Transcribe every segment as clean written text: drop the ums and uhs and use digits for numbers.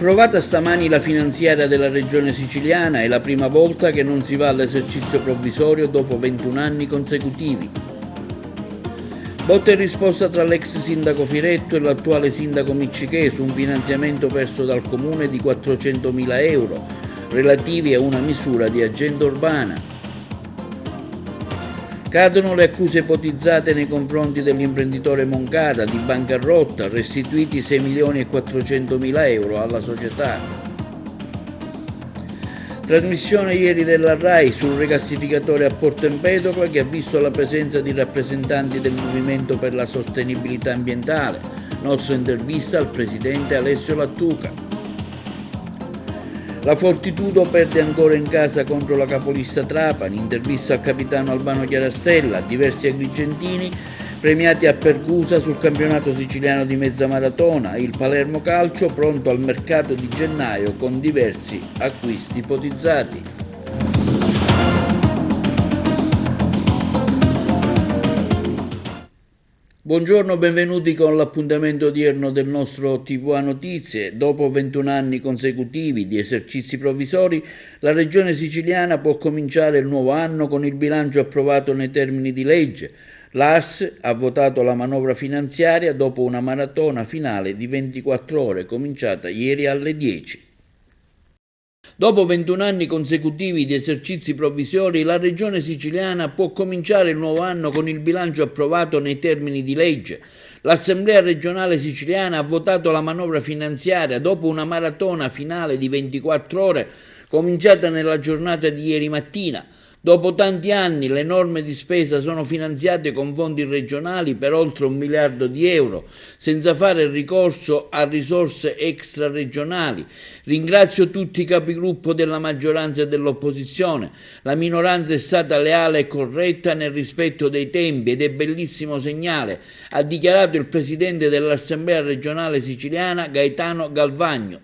Approvata stamani la finanziaria della Regione Siciliana, è la prima volta che non si va all'esercizio provvisorio dopo 21 anni consecutivi. Botta e risposta tra l'ex sindaco Firetto e l'attuale sindaco Miccichè su un finanziamento perso dal comune di 400.000 euro relativi a una misura di agenda urbana. Cadono le accuse ipotizzate nei confronti dell'imprenditore Moncada di bancarotta, restituiti 6.400.000 euro alla società. Trasmissione ieri della RAI sul rigassificatore a Porto Empedocle che ha visto la presenza di rappresentanti del Movimento per la Sostenibilità Ambientale. Nostra intervista al presidente Alessio Lattuca. La Fortitudo perde ancora in casa contro la capolista Trapani, intervista al capitano Albano Chiarastella, diversi agrigentini premiati a Pergusa sul campionato siciliano di mezza maratona, il Palermo Calcio pronto al mercato di gennaio con diversi acquisti ipotizzati. Buongiorno, benvenuti con l'appuntamento odierno del nostro TVA Notizie. Dopo 21 anni consecutivi di esercizi provvisori, la Regione Siciliana può cominciare il nuovo anno con il bilancio approvato nei termini di legge. L'ARS ha votato la manovra finanziaria dopo una maratona finale di 24 ore cominciata ieri alle 10. Dopo 21 anni consecutivi di esercizi provvisori, la Regione Siciliana può cominciare il nuovo anno con il bilancio approvato nei termini di legge. L'Assemblea regionale siciliana ha votato la manovra finanziaria dopo una maratona finale di 24 ore cominciata nella giornata di ieri mattina. Dopo tanti anni le norme di spesa sono finanziate con fondi regionali per oltre 1 miliardo di euro, senza fare ricorso a risorse extraregionali. Ringrazio tutti i capigruppo della maggioranza e dell'opposizione. La minoranza è stata leale e corretta nel rispetto dei tempi ed è bellissimo segnale, ha dichiarato il presidente dell'Assemblea regionale siciliana Gaetano Galvagno.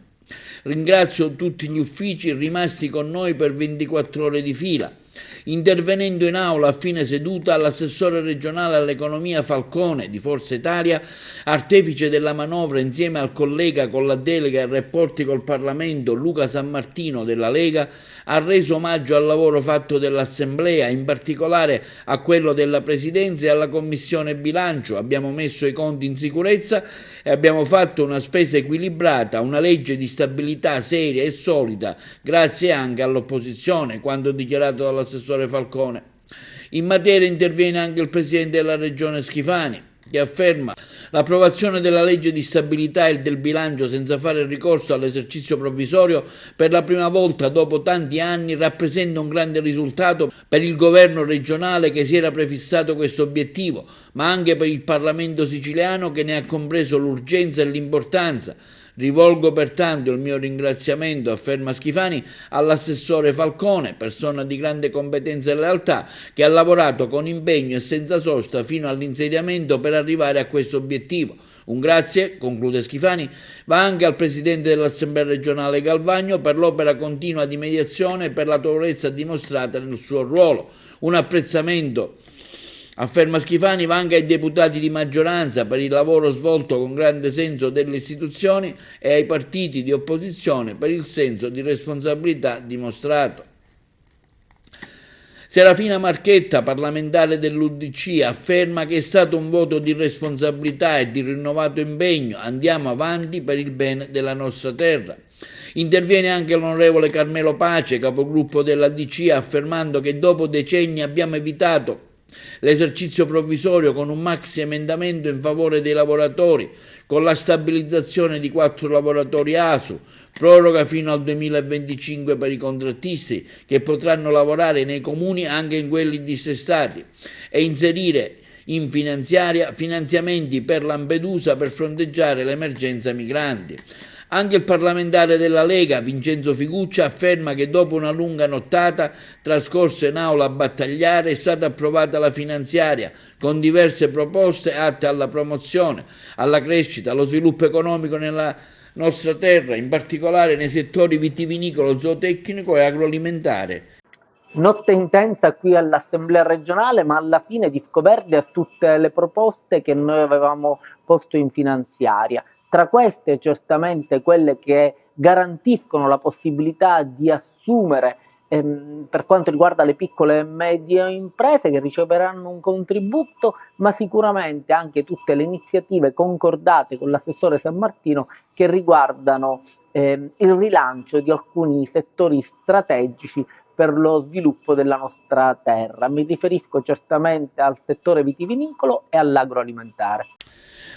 Ringrazio tutti gli uffici rimasti con noi per 24 ore di fila. Intervenendo in aula a fine seduta, l'assessore regionale all'economia Falcone di Forza Italia, artefice della manovra insieme al collega con la delega ai rapporti col Parlamento Luca Sammartino della Lega, ha reso omaggio al lavoro fatto dall'Assemblea, in particolare a quello della Presidenza e alla Commissione Bilancio. Abbiamo messo i conti in sicurezza e abbiamo fatto una spesa equilibrata, una legge di stabilità seria e solida, grazie anche all'opposizione, quanto dichiarato dall'assessore Falcone. In materia interviene anche il presidente della regione Schifani, che afferma l'approvazione della legge di stabilità e del bilancio senza fare ricorso all'esercizio provvisorio per la prima volta dopo tanti anni rappresenta un grande risultato per il governo regionale che si era prefissato questo obiettivo, ma anche per il Parlamento siciliano che ne ha compreso l'urgenza e l'importanza. Rivolgo pertanto il mio ringraziamento, afferma Schifani, all'assessore Falcone, persona di grande competenza e lealtà, che ha lavorato con impegno e senza sosta fino all'insediamento per arrivare a questo obiettivo. Un grazie, conclude Schifani, va anche al presidente dell'Assemblea regionale Galvagno per l'opera continua di mediazione e per l'autorevolezza dimostrata nel suo ruolo. Un apprezzamento, afferma Schifani, va anche ai deputati di maggioranza per il lavoro svolto con grande senso delle istituzioni e ai partiti di opposizione per il senso di responsabilità dimostrato. Serafina Marchetta, parlamentare dell'UDC, afferma che è stato un voto di responsabilità e di rinnovato impegno. Andiamo avanti per il bene della nostra terra. Interviene anche l'onorevole Carmelo Pace, capogruppo della DC, affermando che dopo decenni abbiamo evitato l'esercizio provvisorio con un maxi emendamento in favore dei lavoratori, con la stabilizzazione di 4 lavoratori ASU, proroga fino al 2025 per i contrattisti che potranno lavorare nei comuni anche in quelli dissestati e inserire in finanziaria finanziamenti per Lampedusa per fronteggiare l'emergenza migranti. Anche il parlamentare della Lega, Vincenzo Figuccia, afferma che dopo una lunga nottata trascorsa in aula a battagliare è stata approvata la finanziaria con diverse proposte atte alla promozione, alla crescita, allo sviluppo economico nella nostra terra, in particolare nei settori vitivinicolo, zootecnico e agroalimentare. Notte intensa qui all'Assemblea regionale, ma alla fine disco verde a tutte le proposte che noi avevamo posto in finanziaria. Tra queste certamente quelle che garantiscono la possibilità di assumere per quanto riguarda le piccole e medie imprese che riceveranno un contributo, ma sicuramente anche tutte le iniziative concordate con l'assessore San Martino che riguardano il rilancio di alcuni settori strategici per lo sviluppo della nostra terra. Mi riferisco certamente al settore vitivinicolo e all'agroalimentare.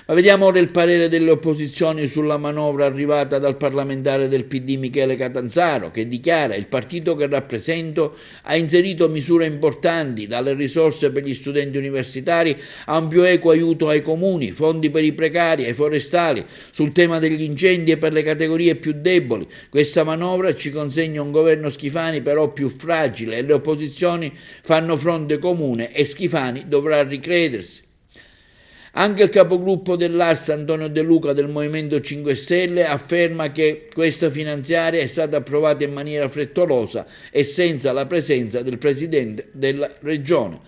Ma vediamo ora il parere delle opposizioni sulla manovra arrivata dal parlamentare del PD Michele Catanzaro, che dichiara: il partito che rappresento ha inserito misure importanti, dalle risorse per gli studenti universitari a un più equo aiuto ai comuni, fondi per i precari, ai forestali, sul tema degli incendi e per le categorie più deboli. Questa manovra ci consegna un governo Schifani però più fragile e le opposizioni fanno fronte comune e Schifani dovrà ricredersi. Anche il capogruppo dell'Ars Antonio De Luca del Movimento 5 Stelle afferma che questa finanziaria è stata approvata in maniera frettolosa e senza la presenza del Presidente della Regione.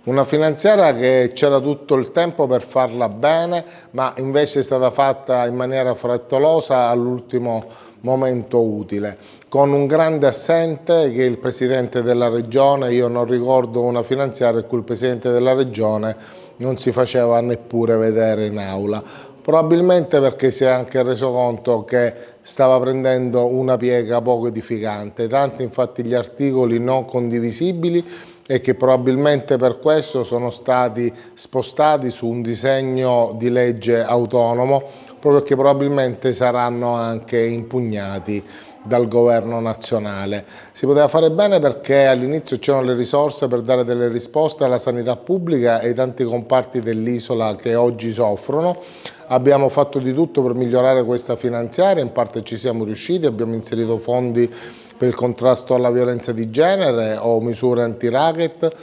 Una finanziaria che c'era tutto il tempo per farla bene, ma invece è stata fatta in maniera frettolosa all'ultimo momento utile, con un grande assente che è il Presidente della Regione. Io non ricordo una finanziaria in cui il Presidente della Regione non si faceva neppure vedere in aula, probabilmente perché si è anche reso conto che stava prendendo una piega poco edificante, tanti infatti gli articoli non condivisibili e che probabilmente per questo sono stati spostati su un disegno di legge autonomo, proprio perché probabilmente saranno anche impugnati dal governo nazionale. Si poteva fare bene perché all'inizio c'erano le risorse per dare delle risposte alla sanità pubblica e ai tanti comparti dell'isola che oggi soffrono. Abbiamo fatto di tutto per migliorare questa finanziaria, in parte ci siamo riusciti, abbiamo inserito fondi per il contrasto alla violenza di genere o misure anti-racket,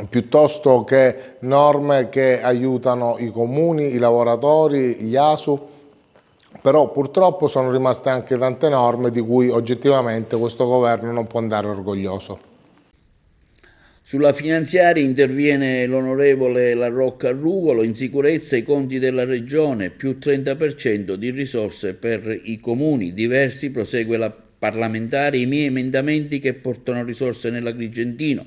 piuttosto che norme che aiutano i comuni, i lavoratori, gli ASU. Però purtroppo sono rimaste anche tante norme di cui oggettivamente questo governo non può andare orgoglioso. Sulla finanziaria interviene l'onorevole La Rocca Ruvolo: in sicurezza i conti della regione, più 30% di risorse per i comuni diversi, prosegue la parlamentare, i miei emendamenti che portano risorse nell'Agrigentino,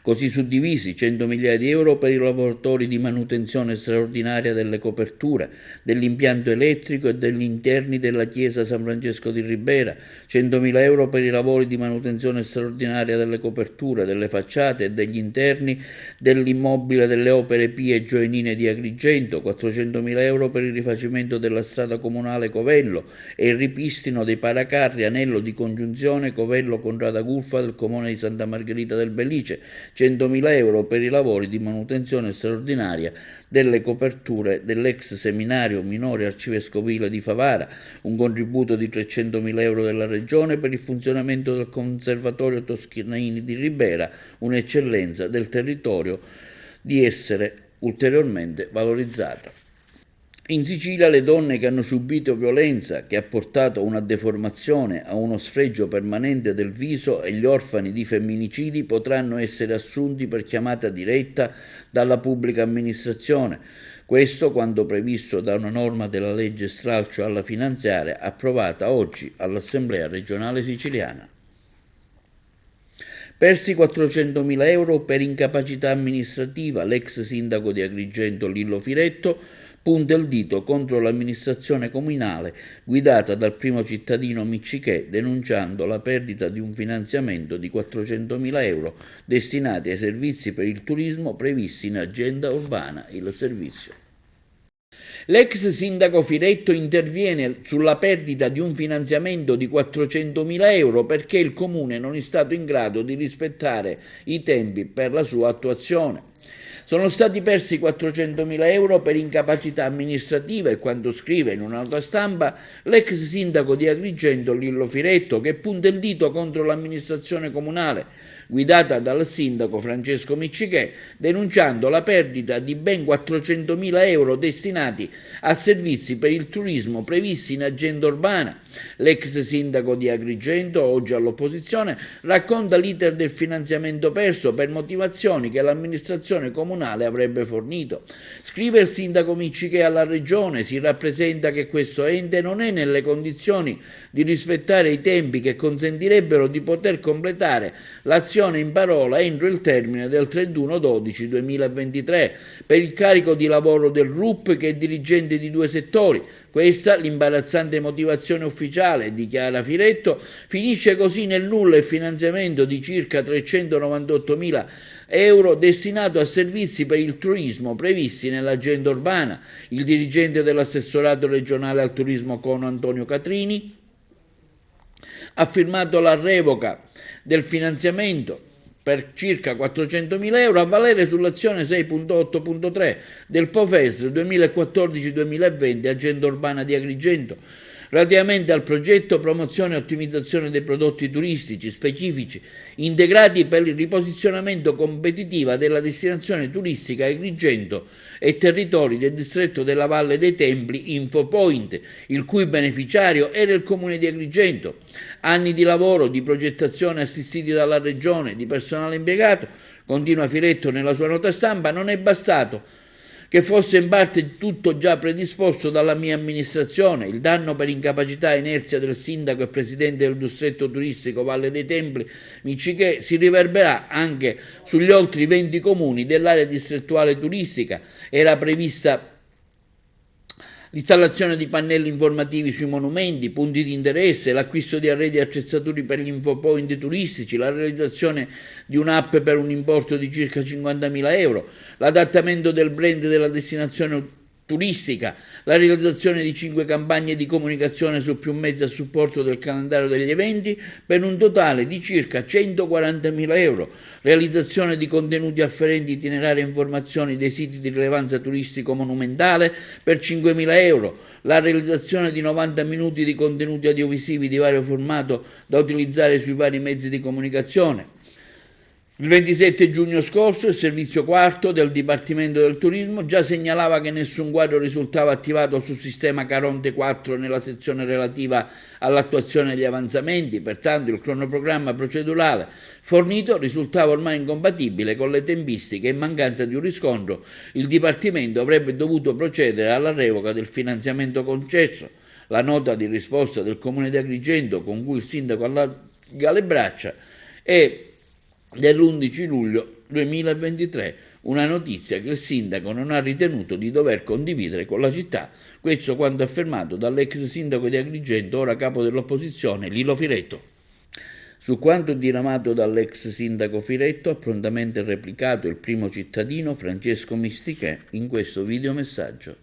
così suddivisi: 100 migliaia di euro per i lavoratori di manutenzione straordinaria delle coperture, dell'impianto elettrico e degli interni della chiesa San Francesco di Ribera, 100.000 euro per i lavori di manutenzione straordinaria delle coperture, delle facciate e degli interni dell'immobile delle opere pie e gioielline di Agrigento, 400.000 euro per il rifacimento della strada comunale Covello e il ripristino dei paracarri anello di congiunzione Covello-Contrada Gulfa del comune di Santa Margherita del Belice, 100.000 euro per i lavori di manutenzione straordinaria delle coperture dell'ex seminario minore arcivescovile di Favara, un contributo di 300.000 euro della Regione per il funzionamento del Conservatorio Toscanini di Ribera, un'eccellenza del territorio di essere ulteriormente valorizzata. In Sicilia le donne che hanno subito violenza che ha portato a una deformazione, a uno sfregio permanente del viso e gli orfani di femminicidi potranno essere assunti per chiamata diretta dalla pubblica amministrazione. Questo quanto previsto da una norma della legge stralcio alla finanziaria approvata oggi all'Assemblea regionale siciliana. Persi 400.000 euro per incapacità amministrativa, l'ex sindaco di Agrigento Lillo Firetto punta il dito contro l'amministrazione comunale guidata dal primo cittadino Miccichè, denunciando la perdita di un finanziamento di 400.000 euro destinati ai servizi per il turismo previsti in agenda urbana, il servizio. L'ex sindaco Firetto interviene sulla perdita di un finanziamento di 400.000 euro perché il comune non è stato in grado di rispettare i tempi per la sua attuazione. Sono stati persi 400.000 euro per incapacità amministrativa e quanto scrive in una nota stampa l'ex sindaco di Agrigento Lillo Firetto, che punta il dito contro l'amministrazione comunale. guidata dal sindaco Francesco Miccichè, denunciando la perdita di ben 400.000 euro destinati a servizi per il turismo previsti in agenda urbana. L'ex sindaco di Agrigento, oggi all'opposizione, racconta l'iter del finanziamento perso per motivazioni che l'amministrazione comunale avrebbe fornito. Scrive il sindaco Miccichè alla regione, si rappresenta che questo ente non è nelle condizioni di rispettare i tempi che consentirebbero di poter completare l'azione in parola entro il termine del 31/12/2023 per il carico di lavoro del RUP, che è dirigente di 2 settori. Questa l'imbarazzante motivazione ufficiale, dichiara Firetto. Finisce così nel nulla il finanziamento di circa 398.000 euro destinato a servizi per il turismo previsti nell'agenda urbana. Il dirigente dell'assessorato regionale al turismo Cono, Antonio Catrini, ha firmato la revoca del finanziamento per circa 400.000 euro a valere sull'azione 6.8.3 del POFESR 2014-2020 Agenda Urbana di Agrigento, relativamente al progetto promozione e ottimizzazione dei prodotti turistici specifici integrati per il riposizionamento competitivo della destinazione turistica Agrigento e territori del distretto della Valle dei Templi Infopoint, il cui beneficiario era il comune di Agrigento. Anni di lavoro, di progettazione assistiti dalla regione, di personale impiegato, continua Firetto nella sua nota stampa, non è bastato che fosse in parte tutto già predisposto dalla mia amministrazione. Il danno per incapacità e inerzia del sindaco e presidente del distretto turistico Valle dei Templi Miccichè si riverberà anche sugli oltre 20 comuni dell'area distrettuale turistica. Era prevista l'installazione di pannelli informativi sui monumenti, punti di interesse, l'acquisto di arredi e attrezzature per gli infopoint turistici, la realizzazione di un'app per un importo di circa 50.000 euro, l'adattamento del brand della destinazione turistica, la realizzazione di 5 campagne di comunicazione su più mezzi a supporto del calendario degli eventi per un totale di circa 140.000 euro, realizzazione di contenuti afferenti itinerari e informazioni dei siti di rilevanza turistico-monumentale per 5.000 euro, la realizzazione di 90 minuti di contenuti audiovisivi di vario formato da utilizzare sui vari mezzi di comunicazione. Il 27 giugno scorso il servizio quarto del Dipartimento del Turismo già segnalava che nessun quadro risultava attivato sul sistema Caronte 4 nella sezione relativa all'attuazione degli avanzamenti, pertanto il cronoprogramma procedurale fornito risultava ormai incompatibile con le tempistiche e in mancanza di un riscontro il Dipartimento avrebbe dovuto procedere alla revoca del finanziamento concesso. La nota di risposta del Comune di Agrigento con cui il sindaco allarga le braccia è dell'11 luglio 2023, una notizia che il sindaco non ha ritenuto di dover condividere con la città. Questo quanto affermato dall'ex sindaco di Agrigento, ora capo dell'opposizione, Lilo Firetto. Su quanto diramato dall'ex sindaco Firetto ha prontamente replicato il primo cittadino Francesco Miccichè in questo videomessaggio.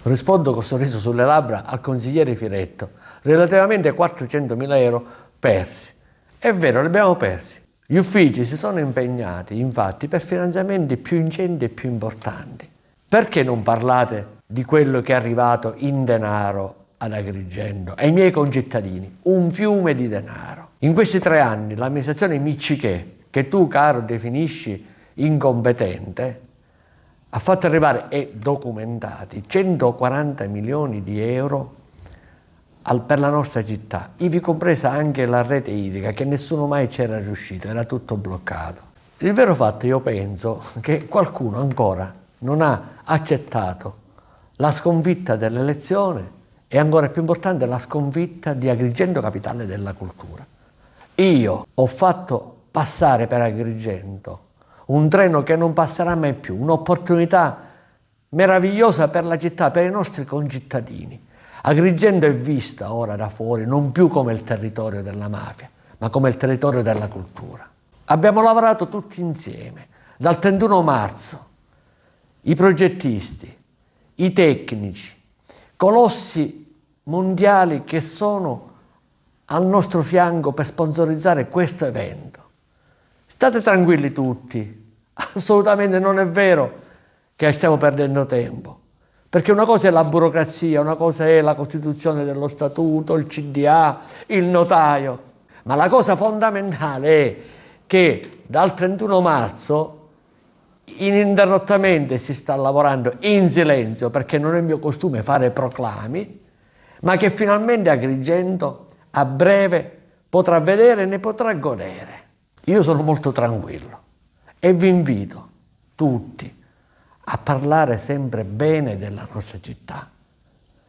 Rispondo con sorriso sulle labbra al consigliere Firetto relativamente ai 400.000 euro persi. È vero, li abbiamo persi. Gli uffici si sono impegnati, infatti, per finanziamenti più ingenti e più importanti. Perché non parlate di quello che è arrivato in denaro ad Agrigento, ai miei concittadini? Un fiume di denaro. In questi 3 anni l'amministrazione Miccichè, che tu, caro, definisci incompetente, ha fatto arrivare e documentati 140 milioni di euro per la nostra città, ivi compresa anche la rete idrica, che nessuno mai c'era riuscito, era tutto bloccato. Il vero fatto, io penso, che qualcuno ancora non ha accettato la sconfitta dell'elezione e, ancora più importante, la sconfitta di Agrigento capitale della cultura. Io ho fatto passare per Agrigento un treno che non passerà mai più, un'opportunità meravigliosa per la città, per i nostri concittadini. Agrigento è vista ora da fuori non più come il territorio della mafia, ma come il territorio della cultura. Abbiamo lavorato tutti insieme, dal 31 marzo, i progettisti, i tecnici, colossi mondiali che sono al nostro fianco per sponsorizzare questo evento. State tranquilli tutti, assolutamente non è vero che stiamo perdendo tempo. Perché una cosa è la burocrazia, una cosa è la costituzione dello statuto, il CDA, il notaio, ma la cosa fondamentale è che dal 31 marzo ininterrottamente si sta lavorando in silenzio, perché non è mio costume fare proclami, ma che finalmente Agrigento a breve potrà vedere e ne potrà godere. Io sono molto tranquillo e vi invito tutti a parlare sempre bene della nostra città.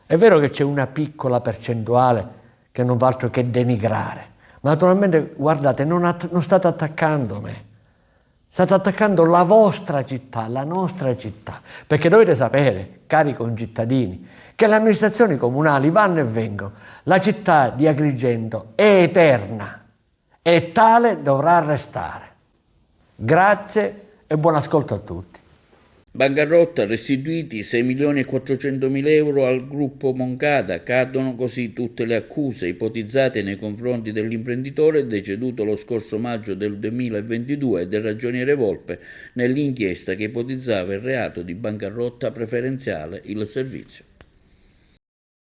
È vero che c'è una piccola percentuale che non fa altro che denigrare, ma naturalmente, guardate, non state attaccando me, state attaccando la vostra città, la nostra città, perché dovete sapere, cari concittadini, che le amministrazioni comunali vanno e vengono. La città di Agrigento è eterna e tale dovrà restare. Grazie e buon ascolto a tutti. Bancarotta, restituiti 6.400.000 euro al gruppo Moncada. Cadono così tutte le accuse ipotizzate nei confronti dell'imprenditore deceduto lo scorso maggio del 2022 e del ragioniere Volpe nell'inchiesta che ipotizzava il reato di bancarotta preferenziale il servizio.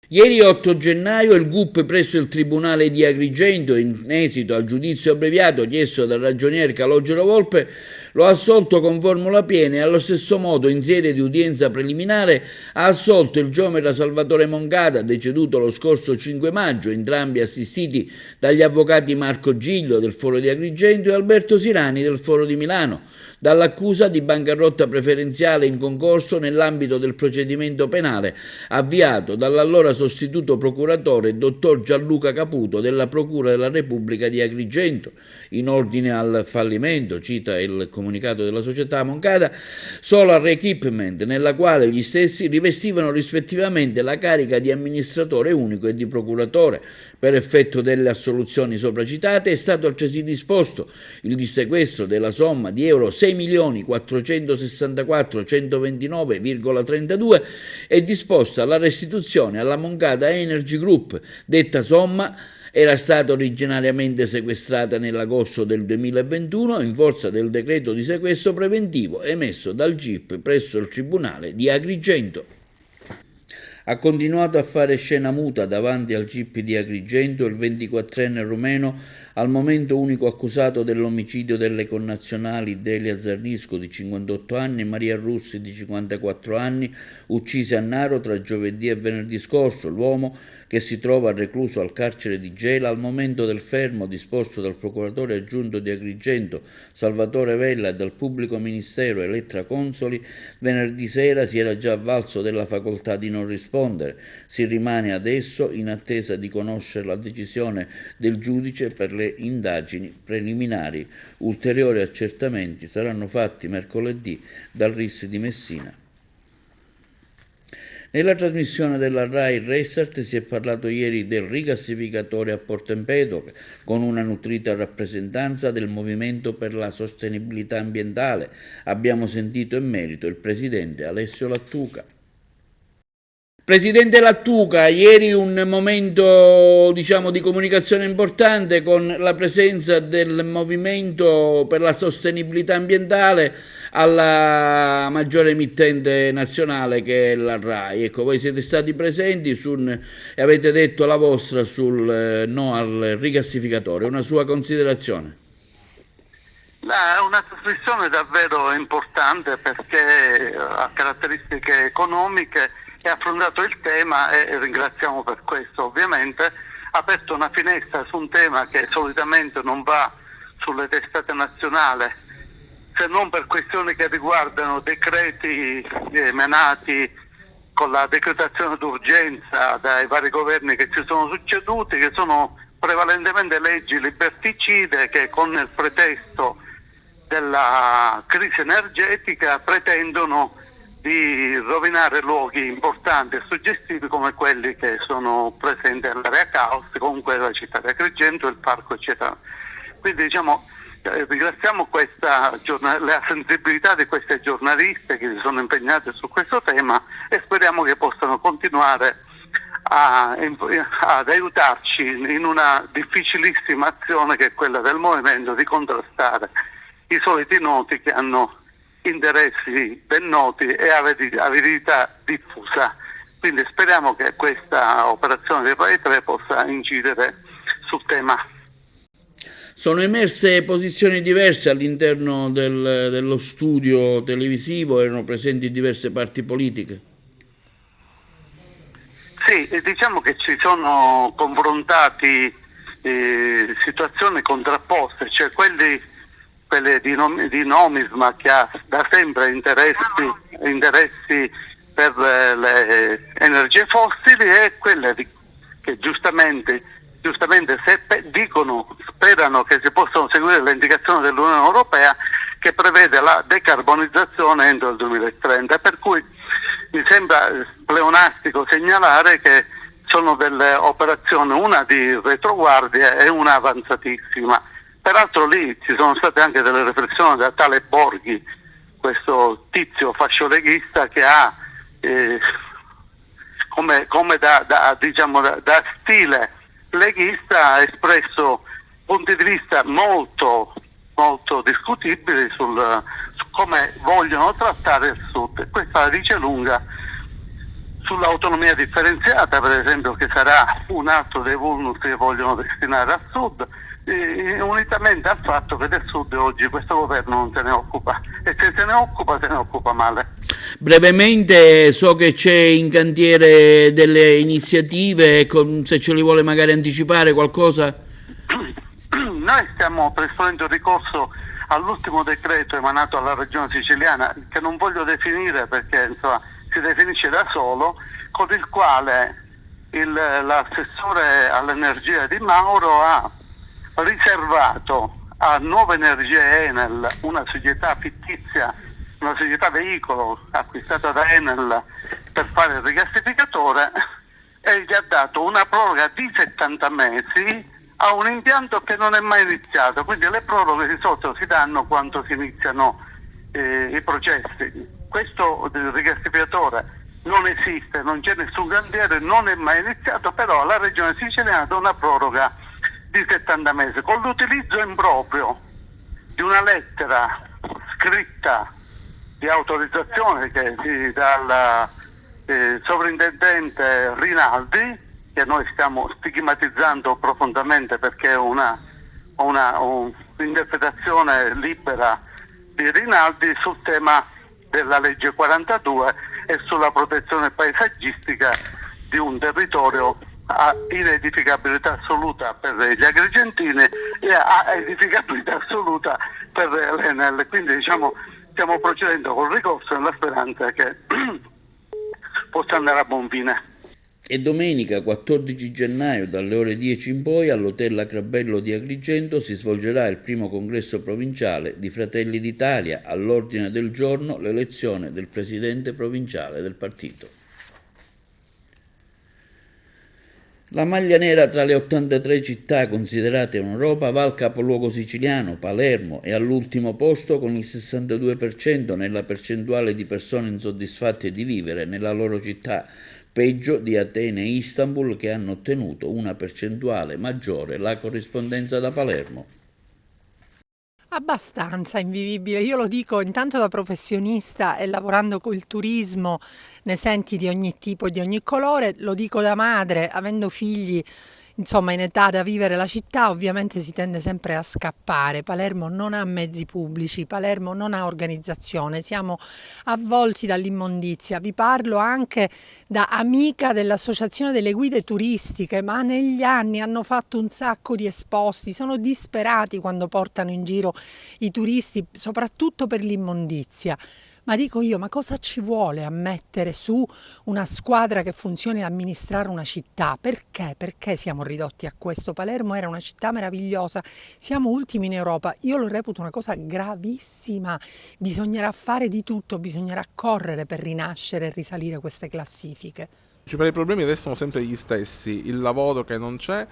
Ieri 8 gennaio il GUP presso il Tribunale di Agrigento, in esito al giudizio abbreviato chiesto dal ragionier Calogero Volpe, lo ha assolto con formula piena e allo stesso modo in sede di udienza preliminare ha assolto il geometra Salvatore Moncada, deceduto lo scorso 5 maggio, entrambi assistiti dagli avvocati Marco Giglio del Foro di Agrigento e Alberto Sirani del Foro di Milano, dall'accusa di bancarotta preferenziale in concorso nell'ambito del procedimento penale avviato dall'allora sostituto procuratore dottor Gianluca Caputo della Procura della Repubblica di Agrigento in ordine al fallimento, cita il comunicato della società Moncada, Solar Equipment, nella quale gli stessi rivestivano rispettivamente la carica di amministratore unico e di procuratore. Per effetto delle assoluzioni sopracitate è stato altresì disposto il dissequestro della somma di euro 6.464.129,32 e disposta la restituzione alla Moncada Energy Group. Detta somma era stata originariamente sequestrata nell'agosto del 2021 in forza del decreto di sequestro preventivo emesso dal GIP presso il Tribunale di Agrigento. Ha continuato a fare scena muta davanti al GIP di Agrigento il 24enne rumeno, al momento unico accusato dell'omicidio delle connazionali Delia Zarnisco di 58 anni e Maria Russi di 54 anni, uccise a Naro tra giovedì e venerdì scorso. L'uomo, che si trova recluso al carcere di Gela, al momento del fermo disposto dal procuratore aggiunto di Agrigento Salvatore Vella e dal pubblico ministero Elettra Consoli, venerdì sera si era già avvalso della facoltà di non rispondere. Si rimane adesso in attesa di conoscere la decisione del giudice per le indagini preliminari. Ulteriori accertamenti saranno fatti mercoledì dal RIS di Messina. Nella trasmissione della RAI Restart si è parlato ieri del rigassificatore a Porto Empedocle, con una nutrita rappresentanza del Movimento per la Sostenibilità Ambientale. Abbiamo sentito in merito il presidente Alessio Lattuca. Presidente Lattuca, ieri un momento di comunicazione importante con la presenza del Movimento per la Sostenibilità Ambientale alla maggiore emittente nazionale che è la RAI. Ecco, voi siete stati presenti e avete detto la vostra sul no al rigassificatore. Una sua considerazione? È una trasmissione davvero importante perché ha caratteristiche economiche e ha affrontato il tema e ringraziamo per questo. Ovviamente ha aperto una finestra su un tema che solitamente non va sulle testate nazionali, se non per questioni che riguardano decreti emanati con la decretazione d'urgenza dai vari governi che ci sono succeduti, che sono prevalentemente leggi liberticide che con il pretesto della crisi energetica pretendono di rovinare luoghi importanti e suggestivi come quelli che sono presenti all'area Caos, comunque la città di Agrigento, il parco eccetera. Quindi ringraziamo la sensibilità di queste giornaliste che si sono impegnate su questo tema e speriamo che possano continuare ad aiutarci in una difficilissima azione che è quella del movimento di contrastare i soliti noti che hanno interessi ben noti e avidità diffusa. Quindi speriamo che questa operazione dei Rai 3 possa incidere sul tema. Sono emerse posizioni diverse all'interno dello studio televisivo, erano presenti diverse parti politiche. Sì, diciamo che ci sono confrontati situazioni contrapposte, cioè quelle di Nomisma, che ha da sempre interessi per le energie fossili, e quelle che giustamente sperano che si possano seguire le indicazioni dell'Unione Europea, che prevede la decarbonizzazione entro il 2030, per cui mi sembra pleonastico segnalare che sono delle operazioni, una di retroguardia e una avanzatissima. Peraltro lì ci sono state anche delle riflessioni da tale Borghi, questo tizio fascioleghista che ha come da stile leghista ha espresso punti di vista molto discutibili su come vogliono trattare il Sud. E questa la dice lunga sull'autonomia differenziata, per esempio, che sarà un altro dei vulnus che vogliono destinare al Sud, unitamente al fatto che del Sud oggi questo governo non se ne occupa, e se ne occupa male. Brevemente, so che c'è in cantiere delle iniziative, se ce li vuole magari anticipare qualcosa. Noi stiamo predisponendo ricorso all'ultimo decreto emanato alla Regione Siciliana, che non voglio definire perché insomma si definisce da solo, con il quale l'assessore all'energia Di Mauro ha riservato a Nuova Energia Enel, una società fittizia, una società veicolo acquistata da Enel per fare il rigassificatore, e gli ha dato una proroga di 70 mesi a un impianto che non è mai iniziato. Quindi le proroghe di solito si danno quando si iniziano i processi. Questo rigassificatore non esiste, non c'è nessun cantiere, non è mai iniziato, però la Regione Siciliana ha dato una proroga di 70 mesi con l'utilizzo improprio di una lettera scritta di autorizzazione che dal sovrintendente Rinaldi, che noi stiamo stigmatizzando profondamente perché è un'interpretazione libera di Rinaldi sul tema della legge 42 e sulla protezione paesaggistica di un territorio a inedificabilità assoluta per gli agrigentini e a edificabilità assoluta per l'Enel. Quindi diciamo stiamo procedendo col ricorso nella speranza che possa andare a buon fine. E domenica 14 gennaio dalle ore 10 in poi all'Hotel Acrabello di Agrigento si svolgerà il primo congresso provinciale di Fratelli d'Italia, all'ordine del giorno l'elezione del presidente provinciale del partito. La maglia nera tra le 83 città considerate in Europa va al capoluogo siciliano, Palermo, e all'ultimo posto con il 62% nella percentuale di persone insoddisfatte di vivere nella loro città, peggio di Atene e Istanbul, che hanno ottenuto una percentuale maggiore, la corrispondenza da Palermo. Abbastanza invivibile, io lo dico intanto da professionista e lavorando col turismo, ne senti di ogni tipo e di ogni colore, lo dico da madre, avendo figli insomma in età da vivere la città, ovviamente si tende sempre a scappare. Palermo non ha mezzi pubblici, Palermo non ha organizzazione, siamo avvolti dall'immondizia. Vi parlo anche da amica dell'associazione delle guide turistiche, ma negli anni hanno fatto un sacco di esposti, sono disperati quando portano in giro i turisti, soprattutto per l'immondizia. Ma dico io, ma cosa ci vuole a mettere su una squadra che funzioni a amministrare una città? Perché? Perché siamo ridotti a questo? Palermo era una città meravigliosa, siamo ultimi in Europa. Io lo reputo una cosa gravissima. Bisognerà fare di tutto, bisognerà correre per rinascere e risalire queste classifiche. I principali problemi restano sempre gli stessi: il lavoro che non c'è,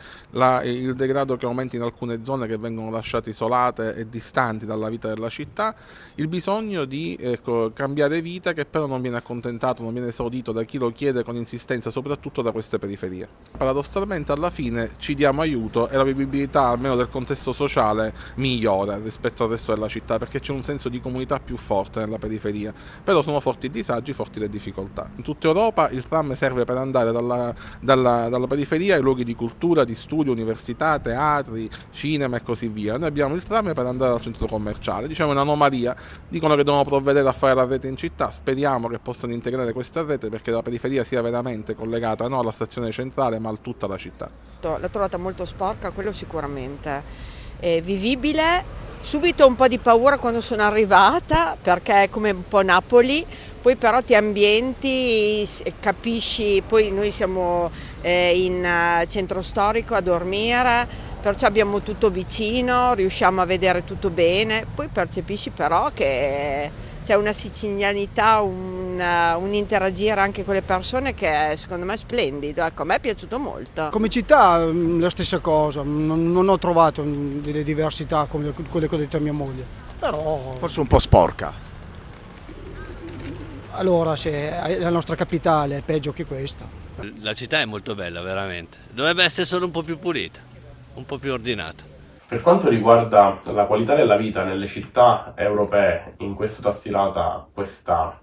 il degrado che aumenta in alcune zone che vengono lasciate isolate e distanti dalla vita della città, il bisogno di cambiare vita che però non viene accontentato, non viene esaudito da chi lo chiede con insistenza, soprattutto da queste periferie. Paradossalmente alla fine ci diamo aiuto e la vivibilità almeno del contesto sociale migliora rispetto al resto della città, perché c'è un senso di comunità più forte nella periferia, però sono forti i disagi, forti le difficoltà. In tutta Europa il tram serve trave per andare dalla periferia ai luoghi di cultura, di studio, università, teatri, cinema e così via. Noi abbiamo il tram per andare al centro commerciale, diciamo è un'anomalia, dicono che devono provvedere a fare la rete in città, speriamo che possano integrare questa rete perché la periferia sia veramente collegata non alla stazione centrale ma a tutta la città. L'ho trovata molto sporca, quello sicuramente, vivibile, subito un po' di paura quando sono arrivata perché è come un po' Napoli, poi però ti ambienti, capisci, poi noi siamo in centro storico a dormire, perciò abbiamo tutto vicino, riusciamo a vedere tutto bene, poi percepisci però che c'è una sicilianità, un interagire anche con le persone che secondo me è splendido, ecco, a me è piaciuto molto. Come città la stessa cosa, non ho trovato delle diversità come quelle che ho detto a mia moglie, però... Forse un po' sporca. Allora se la nostra capitale è peggio che questa. La città è molto bella veramente, dovrebbe essere solo un po' più pulita, un po' più ordinata. Per quanto riguarda la qualità della vita nelle città europee, in questa stilata questa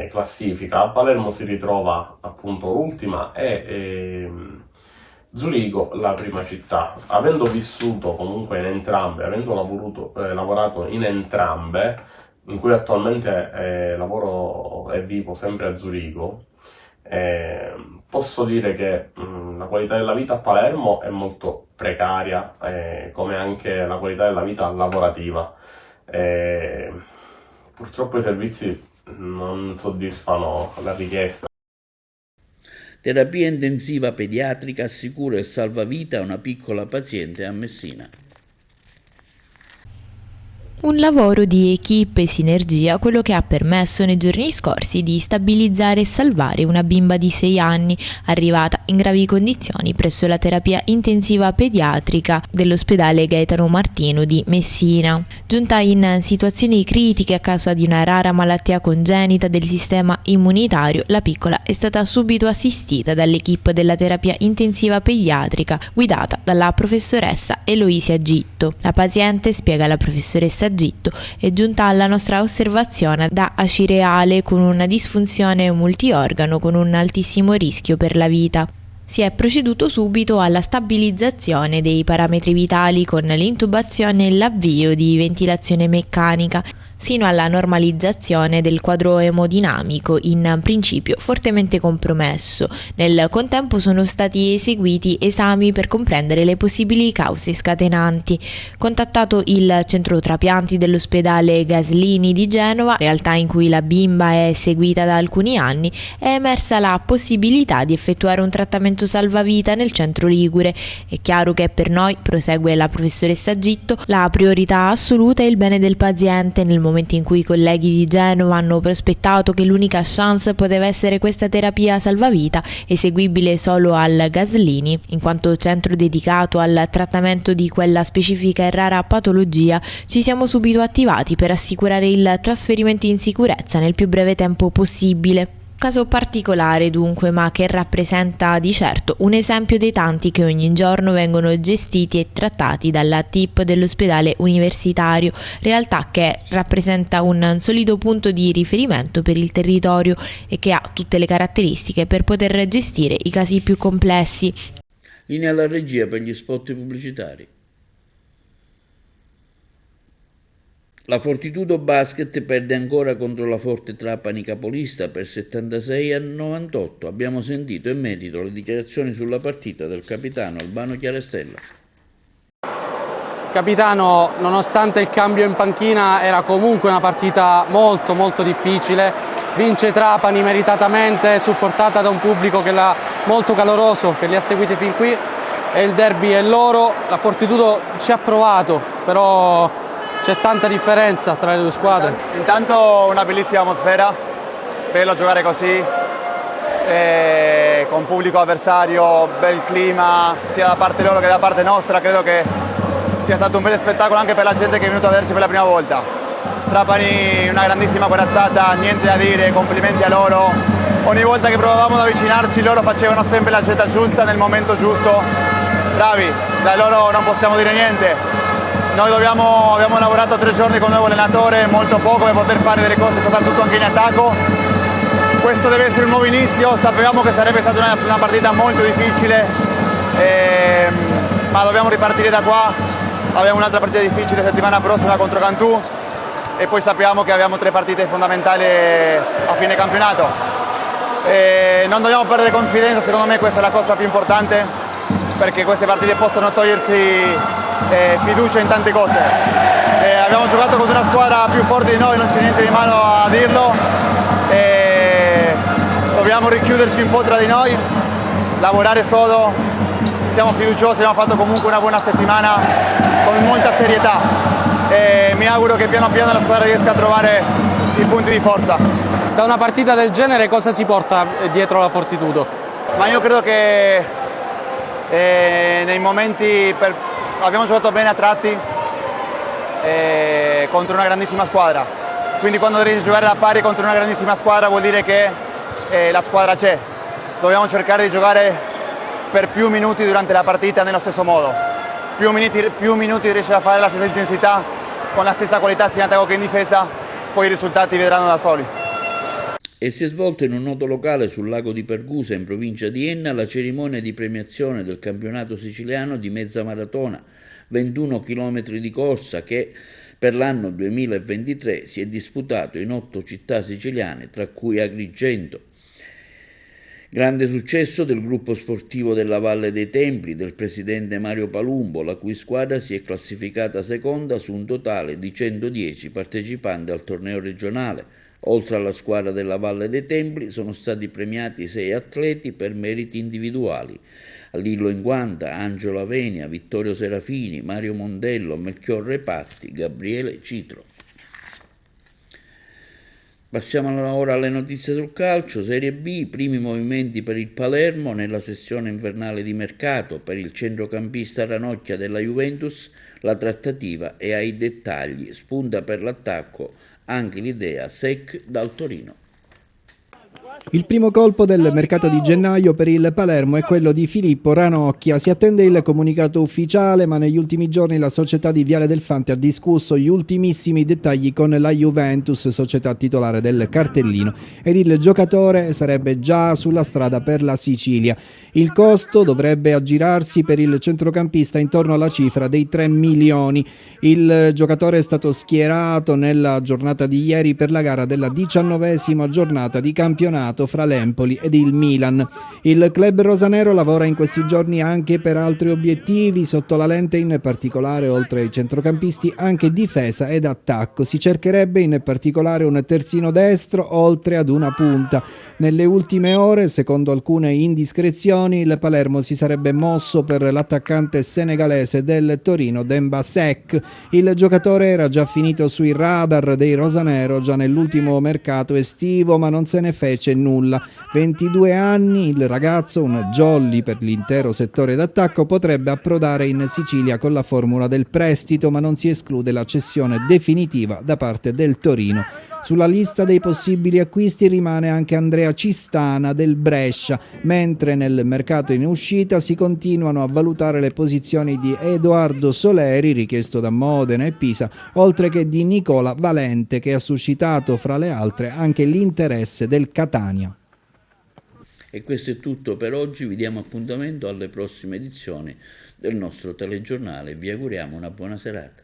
classifica, Palermo si ritrova appunto l'ultima e Zurigo la prima città. Avendo vissuto comunque in entrambe, avendo lavorato in entrambe, in cui attualmente lavoro e vivo sempre a Zurigo, posso dire che la qualità della vita a Palermo è molto precaria, come anche la qualità della vita lavorativa. Purtroppo i servizi non soddisfano la richiesta. Terapia intensiva pediatrica assicura il salvavita a una piccola paziente a Messina. Un lavoro di equipe e sinergia, quello che ha permesso nei giorni scorsi di stabilizzare e salvare una bimba di 6 anni arrivata in gravi condizioni presso la terapia intensiva pediatrica dell'ospedale Gaetano Martino di Messina. Giunta in situazioni critiche a causa di una rara malattia congenita del sistema immunitario, la piccola è stata subito assistita dall'equipe della terapia intensiva pediatrica guidata dalla professoressa Eloisia Gitto. La paziente, spiega la professoressa Gitto, è giunta alla nostra osservazione da acireale con una disfunzione multiorgano con un altissimo rischio per la vita. Si è proceduto subito alla stabilizzazione dei parametri vitali con l'intubazione e l'avvio di ventilazione meccanica, sino alla normalizzazione del quadro emodinamico, in principio fortemente compromesso. Nel contempo sono stati eseguiti esami per comprendere le possibili cause scatenanti. Contattato il centro trapianti dell'ospedale Gaslini di Genova, realtà in cui la bimba è seguita da alcuni anni, è emersa la possibilità di effettuare un trattamento salvavita nel centro ligure. È chiaro che per noi, prosegue la professoressa Gitto, la priorità assoluta è il bene del paziente. Nel momento in cui i colleghi di Genova hanno prospettato che l'unica chance poteva essere questa terapia salvavita, eseguibile solo al Gaslini, in quanto centro dedicato al trattamento di quella specifica e rara patologia, ci siamo subito attivati per assicurare il trasferimento in sicurezza nel più breve tempo possibile. Caso particolare dunque, ma che rappresenta di certo un esempio dei tanti che ogni giorno vengono gestiti e trattati dalla TIP dell'ospedale universitario, realtà che rappresenta un solido punto di riferimento per il territorio e che ha tutte le caratteristiche per poter gestire i casi più complessi. Linea alla regia per gli spot pubblicitari. La Fortitudo Basket perde ancora contro la Forte Trapani capolista per 76-98. Abbiamo sentito in merito le dichiarazioni sulla partita del capitano Albano Chiarestella. Capitano, nonostante il cambio in panchina, era comunque una partita molto difficile. Vince Trapani meritatamente, supportata da un pubblico che l'ha molto caloroso, che li ha seguiti fin qui, e il derby è loro. La Fortitudo ci ha provato, però c'è tanta differenza tra le due squadre. Intanto una bellissima atmosfera, bello giocare così, con pubblico avversario, bel clima sia da parte loro che da parte nostra. Credo che sia stato un bel spettacolo anche per la gente che è venuta a vederci per la prima volta. Trapani una grandissima corazzata, niente da dire, complimenti a loro. Ogni volta che provavamo ad avvicinarci loro facevano sempre la scelta giusta nel momento giusto. Bravi, da loro non possiamo dire niente. Noi abbiamo lavorato 3 giorni con un nuovo allenatore, molto poco per poter fare delle cose soprattutto anche in attacco. questo deve essere un nuovo inizio, sapevamo che sarebbe stata una partita molto difficile, ma dobbiamo ripartire da qua, abbiamo un'altra partita difficile settimana prossima contro Cantù e poi sappiamo che abbiamo 3 partite fondamentali a fine campionato. Non dobbiamo perdere confidenza, secondo me questa è la cosa più importante, perché queste partite possono toglierci fiducia in tante cose. Abbiamo giocato contro una squadra più forte di noi, non c'è niente di mano a dirlo. Dobbiamo richiuderci un po' tra di noi, lavorare sodo, siamo fiduciosi, abbiamo fatto comunque una buona settimana con molta serietà e mi auguro che piano piano la squadra riesca a trovare i punti di forza. Da una partita del genere cosa si porta dietro la Fortitudo? Ma io credo che nei momenti abbiamo giocato bene a tratti contro una grandissima squadra, quindi quando riesci a giocare da pari contro una grandissima squadra vuol dire che la squadra c'è. Dobbiamo cercare di giocare per più minuti durante la partita nello stesso modo, più minuti riesci a fare la stessa intensità con la stessa qualità sia in attacco che in difesa, poi i risultati vedranno da soli. E si è svolta in un noto locale sul lago di Pergusa, in provincia di Enna, la cerimonia di premiazione del campionato siciliano di mezza maratona, 21 km di corsa che per l'anno 2023 si è disputato in 8 città siciliane, tra cui Agrigento. Grande successo del gruppo sportivo della Valle dei Templi, del presidente Mario Palumbo, la cui squadra si è classificata seconda su un totale di 110 partecipanti al torneo regionale. Oltre alla squadra della Valle dei Templi sono stati premiati 6 atleti per meriti individuali: Lillo Inguanta, Angelo Avenia, Vittorio Serafini, Mario Mondello, Melchior Repatti, Gabriele Citro. Passiamo ora alle notizie sul calcio. Serie B, primi movimenti per il Palermo nella sessione invernale di mercato. Per il centrocampista Ranocchia della Juventus la trattativa è ai dettagli, spunta per l'attacco anche l'idea SEC dal Torino. Il primo colpo del mercato di gennaio per il Palermo è quello di Filippo Ranocchia. Si attende il comunicato ufficiale, ma negli ultimi giorni la società di Viale del Fante ha discusso gli ultimissimi dettagli con la Juventus, società titolare del cartellino, ed il giocatore sarebbe già sulla strada per la Sicilia. Il costo dovrebbe aggirarsi per il centrocampista intorno alla cifra dei 3 milioni. Il giocatore è stato schierato nella giornata di ieri per la gara della 19ª giornata di campionato fra l'Empoli ed il Milan. Il club rosanero lavora in questi giorni anche per altri obiettivi, sotto la lente in particolare, oltre ai centrocampisti, anche difesa ed attacco. Si cercherebbe in particolare un terzino destro, oltre ad una punta. Nelle ultime ore, secondo alcune indiscrezioni, il Palermo si sarebbe mosso per l'attaccante senegalese del Torino, Demba Seck. Il giocatore era già finito sui radar dei rosanero già nell'ultimo mercato estivo, ma non se ne fece nulla. 22 anni, il ragazzo, un jolly per l'intero settore d'attacco, potrebbe approdare in Sicilia con la formula del prestito, ma non si esclude la cessione definitiva da parte del Torino. Sulla lista dei possibili acquisti rimane anche Andrea Cistana del Brescia, mentre nel mercato in uscita si continuano a valutare le posizioni di Edoardo Soleri, richiesto da Modena e Pisa, oltre che di Nicola Valente, che ha suscitato fra le altre anche l'interesse del Catania. E questo è tutto per oggi, vi diamo appuntamento alle prossime edizioni del nostro telegiornale e vi auguriamo una buona serata.